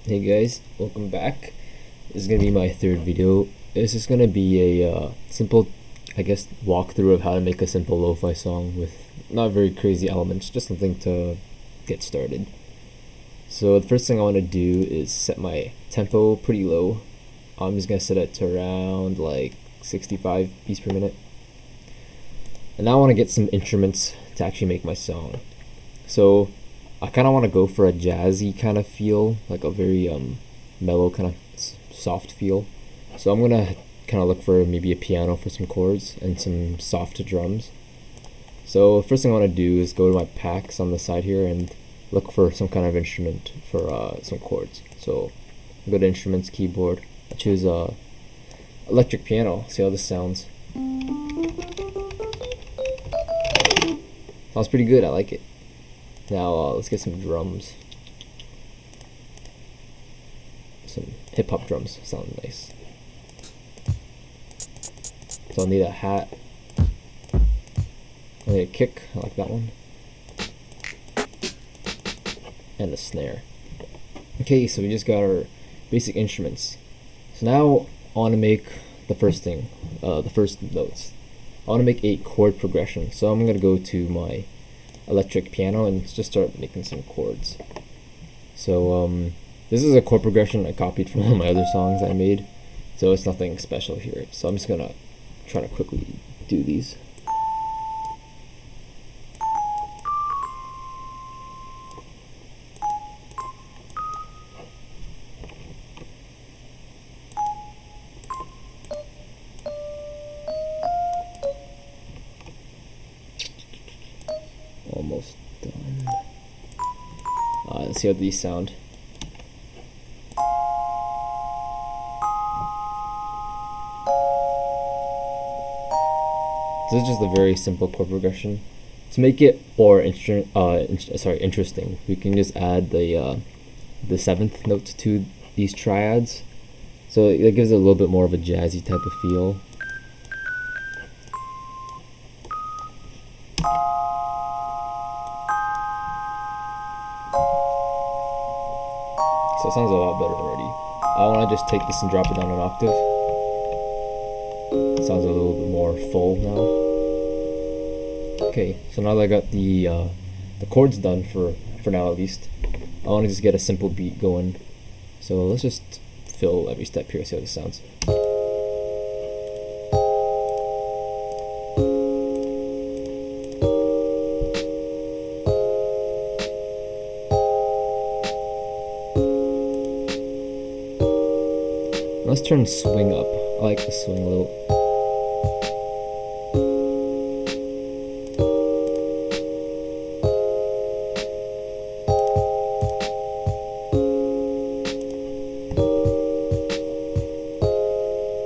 Hey guys, welcome back. This is gonna be my third video. This is gonna be a simple, I guess, walkthrough of how to make a simple lo-fi song with not very crazy elements, just something to get started. So the first thing I want to do is set my tempo pretty low. I'm just gonna set it to around like 65 beats per minute. And now I want to get some instruments to actually make my song. So I kind of want to go for a jazzy kind of feel, like a very mellow kind of soft feel. So I'm gonna kind of look for maybe a piano for some chords and some soft drums. So first thing I want to do is go to my packs on the side here and look for some kind of instrument for some chords. So go to instruments, keyboard. I choose electric piano. See how this sounds. Sounds pretty good. I like it. Now let's get some drums. Some hip-hop drums sound nice. So I'll need a hat. I need a kick, I like that one. And a snare. Okay, so we just got our basic instruments. So now I want to make the first thing, the first notes. I want to make a chord progression. So I'm going to go to my electric piano and just start making some chords. So this is a chord progression I copied from one of my other songs I made, so it's nothing special here. So I'm just gonna try to quickly do these. Almost done. Let's see how these sound. This is just a very simple chord progression. To make it more interesting, we can just add the seventh note to these triads. So it gives it a little bit more of a jazzy type of feel. So it sounds a lot better already. I want to just take this and drop it down an octave. It sounds a little bit more full now. Okay, so now that I got the chords done for now at least, I want to just get a simple beat going. So let's just fill every step here, see how this sounds. Let's turn swing up. I like the swing a little.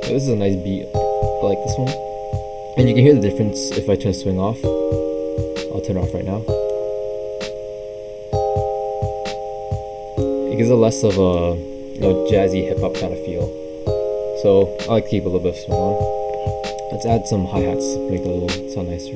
This is a nice beat. I like this one. And you can hear the difference if I turn swing off. I'll turn it off right now. It gives a less of a jazzy hip hop kind of feel. So I like to keep a little bit of swing on. Let's add some hi-hats to make it a little sound nicer.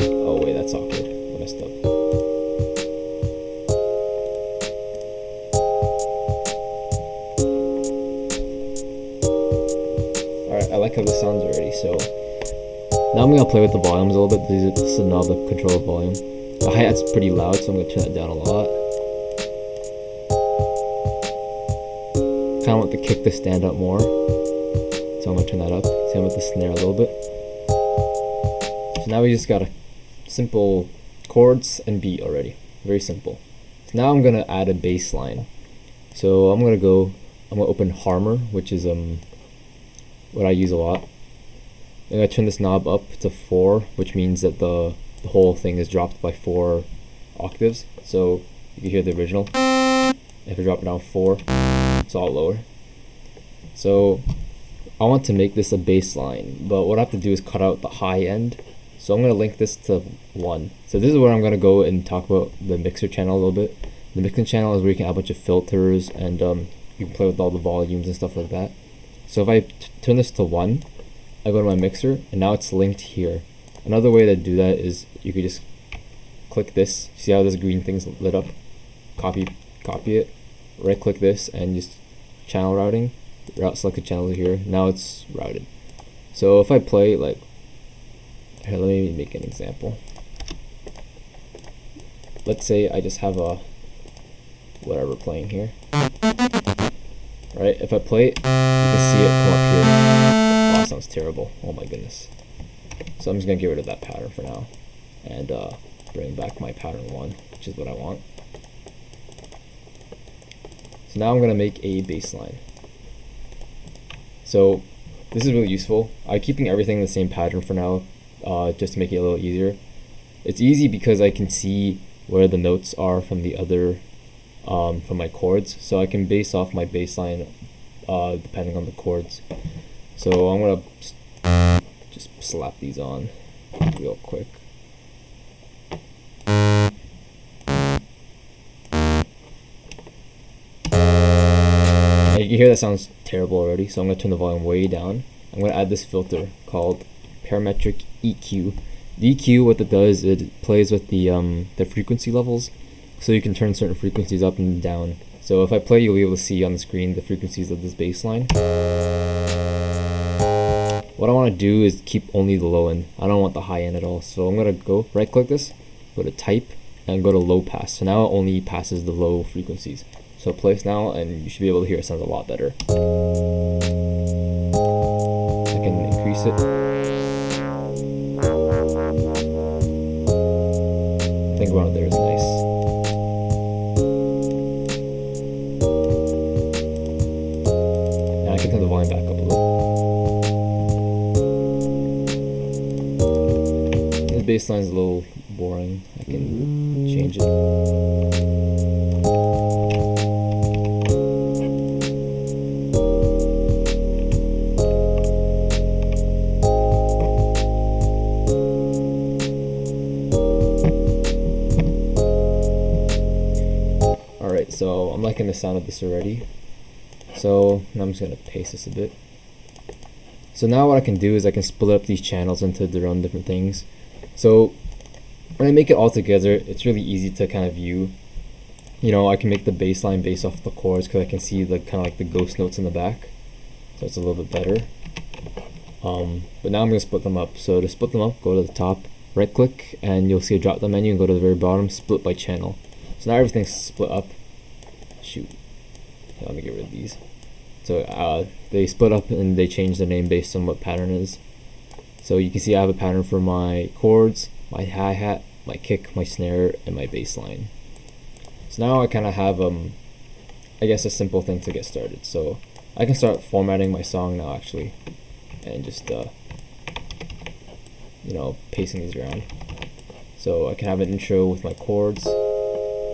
Oh wait, that's awkward. I messed up. Alright, I like how this sounds already, so now I'm gonna play with the volumes a little bit. This is the knob that controls volume. The hi-hat's pretty loud, so I'm gonna turn that down a lot. I want the kick to stand out more, so I'm gonna turn that up. Same with the snare a little bit. So now we just got a simple chords and beat already, very simple. So now I'm gonna add a bass line. So I'm gonna open Harmor, which is what I use a lot. I'm gonna turn this knob up to 4, which means that the whole thing is dropped by 4 octaves. So you can hear the original. If I drop it down 4, it's all lower. So I want to make this a bass line, but what I have to do is cut out the high end. So I'm going to link this to 1. So this is where I'm going to go and talk about the mixer channel a little bit. The mixing channel is where you can add a bunch of filters and you can play with all the volumes and stuff like that. So if I turn this to 1, I go to my mixer and now it's linked here. Another way to do that is you could just click this. See how this green thing's lit up? Copy it. Right click this and just channel routing. Select a channel here. Now it's routed. So if I play like, here, let me make an example. Let's say I just have a whatever playing here. Right, if I play it, you can see it come up here. Oh, that sounds terrible. Oh my goodness. So I'm just gonna get rid of that pattern for now, and bring back my pattern 1, which is what I want. So now I'm gonna make a bass line. So this is really useful. I'm keeping everything the same pattern for now, just to make it a little easier. It's easy because I can see where the notes are from the other, from my chords, so I can base off my bass line depending on the chords. So I'm gonna just slap these on real quick. You hear that sounds terrible already, so I'm gonna turn the volume way down. I'm gonna add this filter called parametric EQ. The EQ, what it does, it plays with the frequency levels, so you can turn certain frequencies up and down. So if I play, you'll be able to see on the screen the frequencies of this bass line. What I want to do is keep only the low end. I don't want the high end at all. So I'm gonna go right click this, go to type, and go to low pass. So now it only passes the low frequencies. So place now, and you should be able to hear it sounds a lot better. I can increase it. I think around there is nice. And I can turn the volume back up a little. This bass line is a little boring. I can change it. So I'm liking the sound of this already. So now I'm just gonna paste this a bit. So now what I can do is I can split up these channels into their own different things. So when I make it all together, it's really easy to kind of view. You know, I can make the bass line based off the chords because I can see the kind of like the ghost notes in the back. So it's a little bit better. But now I'm gonna split them up. So to split them up, go to the top, right click, and you'll see a drop down menu, and go to the very bottom, split by channel. So now everything's split up. Shoot. Okay, let me get rid of these. So they split up and they change the name based on what pattern is. So you can see I have a pattern for my chords, my hi-hat, my kick, my snare, and my bass line. So now I kind of have I guess a simple thing to get started. So I can start formatting my song now actually, and just you know, pasting these around. So I can have an intro with my chords,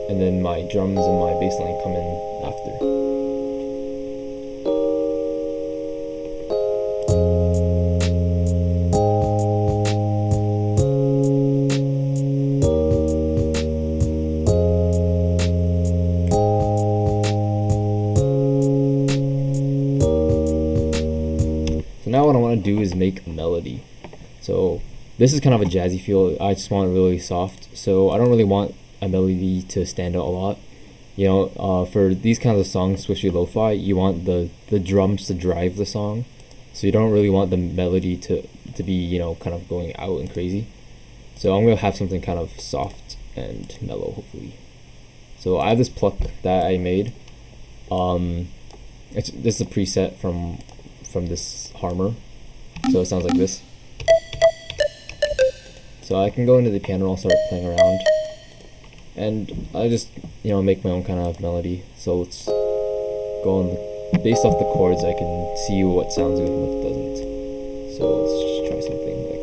and then my drums and my bass line come in after. So now what I want to do is make a melody. So this is kind of a jazzy feel. I just want it really soft. So I don't really want a melody to stand out a lot. You know, for these kinds of songs, especially lo-fi, you want the drums to drive the song. So you don't really want the melody to be, you know, kind of going out and crazy. So I'm gonna have something kind of soft and mellow, hopefully. So I have this pluck that I made. This is a preset from this harmor. So it sounds like this. So I can go into the piano and start playing around. And I just, you know, make my own kind of melody. So let's go on based off the chords. I can see what sounds good and what doesn't. So let's just try something like.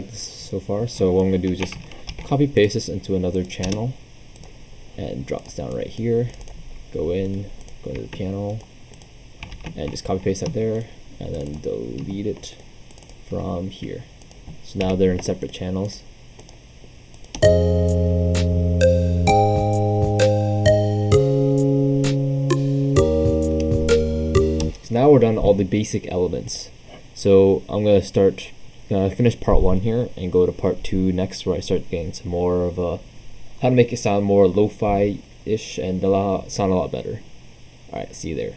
like this so far. So what I'm going to do is just copy paste this into another channel and drop this down right here. Go into the piano and just copy paste that there, and then delete it from here. So now they're in separate channels. So now we're done all the basic elements. So I'm gonna finish part 1 here and go to part 2 next, where I start getting some more of how to make it sound more lo-fi-ish and sound a lot better. Alright, see you there.